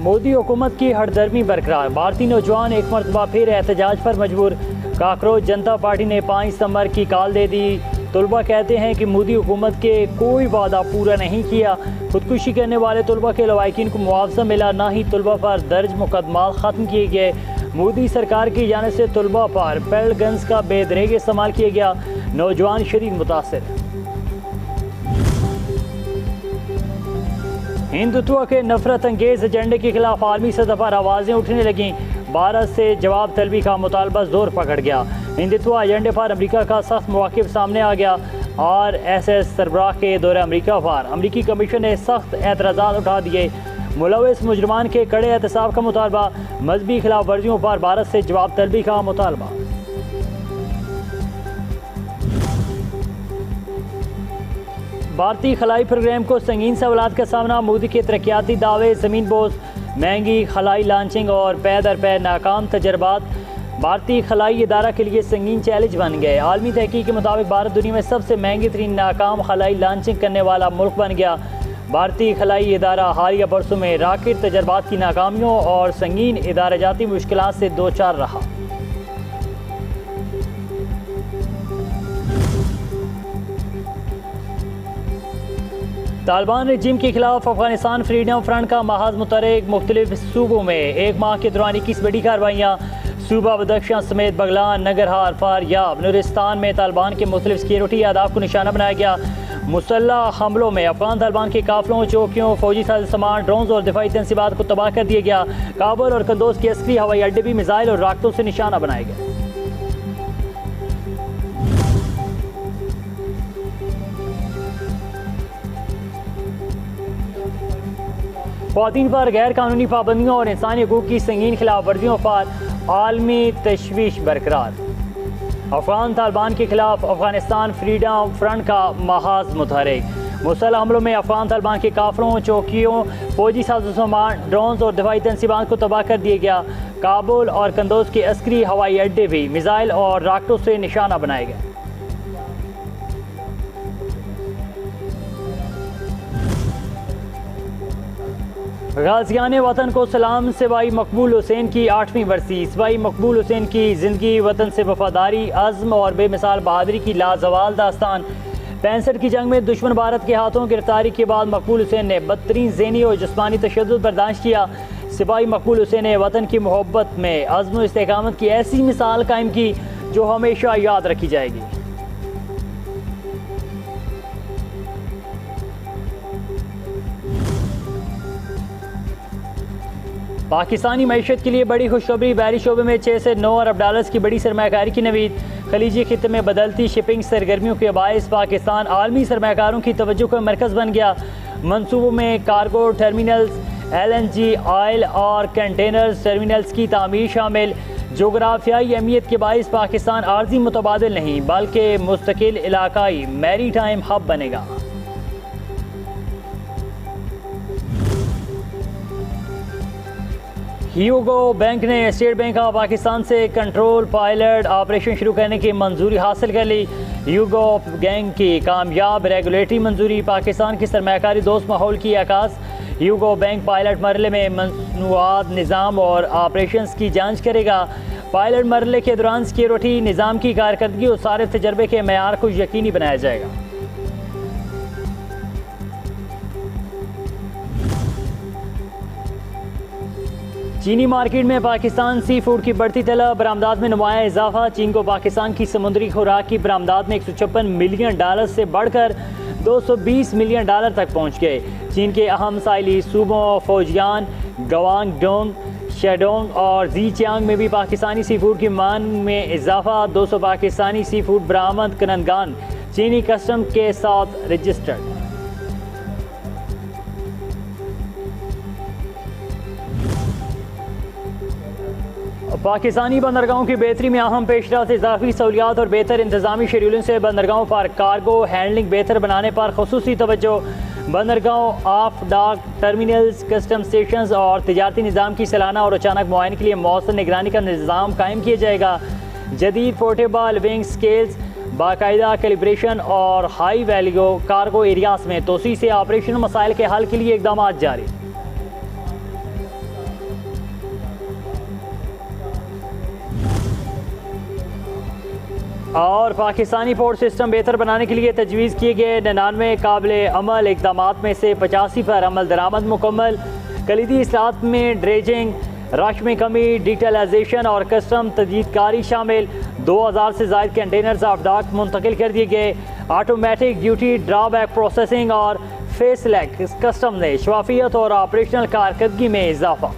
मोदी हुकूमत की हरदर्मी बरकरार। भारतीय नौजवान एक मरतबा फिर एहतजाज पर मजबूर। काकरोच जनता पार्टी ने 5 सितंबर की कॉल दे दी। तलबा कहते हैं कि मोदी हुकूमत के कोई वादा पूरा नहीं किया। खुदकुशी करने वाले तलबा के लवाकिन को मुआवजा मिला, ना ही तलबा पर दर्ज मुकदमा ख़त्म किए गए। मोदी सरकार की जानिब से तलबा पर पेल्ड गन्स का बेदरेग इस्तेमाल किया गया। नौजवान शदीद मुतासर। हिंदुत्व के नफरत अंगेज एजेंडे के खिलाफ आलमी सतह पर आवाज़ें उठने लगीं। भारत से जवाब तलबी का मुतालबा जोर पकड़ गया। हिंदुत्व एजेंडे पर अमरीका का सख्त मौक़िफ़ सामने आ गया। RSS सरबराह के दौरे अमरीका पर अमरीकी कमीशन ने सख्त एतराज़ात उठा दिए। मुलविस मुजरमान के कड़े एहतसाब का मुतालबा। मजहबी खिलाफ वर्जियों पर भारत से जवाब तलबी का मुतालबा। भारतीय खलाई प्रोग्राम को संगीन सवालात का सामना। मोदी के तरक्याती दावे ज़मीन बोझ, महंगी खलाई लॉन्चिंग और पै दर पै नाकाम तजर्बात भारतीय खलाई इदारा के लिए संगीन चैलेंज बन गए। आलमी तहकीक के मुताबिक भारत दुनिया में सबसे महंगी तरीन नाकाम खलाई लॉन्चिंग करने वाला मुल्क बन गया। भारतीय खलाई इदारा हालिया बरसों में रॉकेट तजर्बात की नाकामियों और संगीन इदाराजाती मुश्किलात से दो चार रहा। तालिबान रजीम के खिलाफ अफगानिस्तान फ्रीडम फ्रंट का महाज मुतहरिक। मुख्तलिफ सूबों में एक माह के दौरान 21 बड़ी कार्रवाइयाँ। सूबा बदख्शां समेत बगलान, नगरहार, फारियाब, नूरिस्तान में तालिबान के मुख्तलिफ सिक्योरिटी अहदाफ को निशाना बनाया गया। मुसल्लह हमलों में अफगान तालिबान के काफिलों, चौकियों, फौजी सामान, ड्रोन और दिफाई तंसीबात को तबाह कर दिया गया। काबुल और कंदोज के अस्करी हवाई अड्डे भी मिसाइल और राकेटों से निशाना बनाए गए। ख़वातीन पर गैर कानूनी पाबंदियों और इंसानी हकूक़ की संगीन खिलाफ वर्जियों पर आलमी तशवीश बरकरार। अफगान तालिबान के खिलाफ अफगानिस्तान फ्रीडम फ्रंट का महाज मुतहरिक। मुसल्लह हमलों में अफगान तालिबान के काफिलों, चौकियों, फौजी सामान, ड्रोन और दिफाई तंसीबात को तबाह कर दिया गया। काबुल और कंदोज के अस्करी हवाई अड्डे भी मिसाइल और राकेटों से निशाना बनाए गए। गाज़ियान वतन को सलाम। सिपाही मकबूल हुसैन की 8वीं बरसी। सिपाही मकबूल हुसैन की ज़िंदगी, वतन से वफादारी, अज़्म और बेमिसाल बहादुरी की लाजवाल दास्तान। 65 की जंग में दुश्मन भारत के हाथों गिरफ्तारी के बाद मकबूल हुसैन ने बदतरीन ज़हनी और जिस्मानी तशद्दुद बर्दाश्त किया। सिपाही मकबूल हुसैन ने वतन की मोहब्बत में अज़्म और इस्तेकामत की ऐसी मिसाल कायम की जो हमेशा याद रखी जाएगी। पाकिस्तानी मईशत के लिए बड़ी खुशखबरी। बहरी शोबे में 6 से 9 अरब डॉलर्स की बड़ी सरमायाकारी की नवीद। खलीजी खित्ते में बदलती शिपिंग सरगर्मियों के बायस पाकिस्तान आलमी सरमायाकारों की तवज्जो का मरकज़ बन गया। मंसूबों में कार्गो टर्मिनल्स, LNG, ऑयल और कंटेनर्स टर्मिनल्स की तामीर शामिल। जोग्राफियाई अहमियत के बायस पाकिस्तान आर्जी मुतबादिल नहीं बल्कि मुस्तकिल इलाकाई मैरी टाइम हब बनेगा। ह्यूगो बैंक ने स्टेट बैंक ऑफ पाकिस्तान से कंट्रोल पायलट ऑपरेशन शुरू करने की मंजूरी हासिल कर ली। ह्यूगो बैंक की कामयाब रेगुलेटरी मंजूरी पाकिस्तान की सरमायाकारी दोस्त माहौल की आकाश। ह्यूगो बैंक पायलट मरले में मसनूआत, निज़ाम और ऑपरेशंस की जांच करेगा। पायलट मरले के दौरान सिक्योरिटी निज़ाम की कारकर्दगी और सारे तजर्बे के मेयार को यकीनी बनाया जाएगा। चीनी मार्केट में पाकिस्तान सी फूड की बढ़ती तलब। बरामदात में नुमाया इजाफा। चीन को पाकिस्तान की समुद्री खुराक की बरामदात में 156 मिलियन डॉलर से बढ़कर 220 मिलियन डॉलर तक पहुंच गए। चीन के अहम साहिली सूबों फौजियान, गवांगडोंग, शेडोंग और जीचियांग में भी पाकिस्तानी सी फूड की मांग में इजाफा। 200 पाकिस्तानी सी फूड बरामद करनगान चीनी कस्टम के साथ रजिस्टर्ड। पाकिस्तानी बंदरगाहों की बेहतरी में अहम पेशरफ्त। इजाफी सहूलियात और बेहतर इंतजामी शेड्यूलिंग से बंदरगाहों पर कार्गो हैंडलिंग बेहतर बनाने पर खुसूसी तवज्जो। बंदरगाहों, off dock terminals, custom station और तजारती निज़ाम की सालाना और अचानक मुआयने के लिए मौसम निगरानी का निज़ाम कायम किया जाएगा। जदीद पोर्टेबल विंग स्केल्स, बाकायदा कैलिब्रेशन और हाई वैल्यू कार्गो एरियाज में तोसी से ऑपरेशनल मसाइल के हल के लिए इकदाम जारी। और पाकिस्तानी पोर्ट सिस्टम बेहतर बनाने के लिए तजवीज़ किए गए 99 काबिल अमल इकदाम में से 85 पर अमल दरामद मुकम्मल। कलीदी इस्लाहत में ड्रेजिंग, रश में कमी, डिजिटलाइजेशन और कस्टम तजदीदकारी शामिल। 2000 से ज़ायद कंटेनर्स ऑफ डाक मुंतकिल कर दिए गए। ऑटोमेटिक ड्यूटी ड्रॉबैक प्रोसेसिंग और फेसलेस कस्टम ने शफाफियत और ऑपरेशनल कारकर्दगी में इजाफा।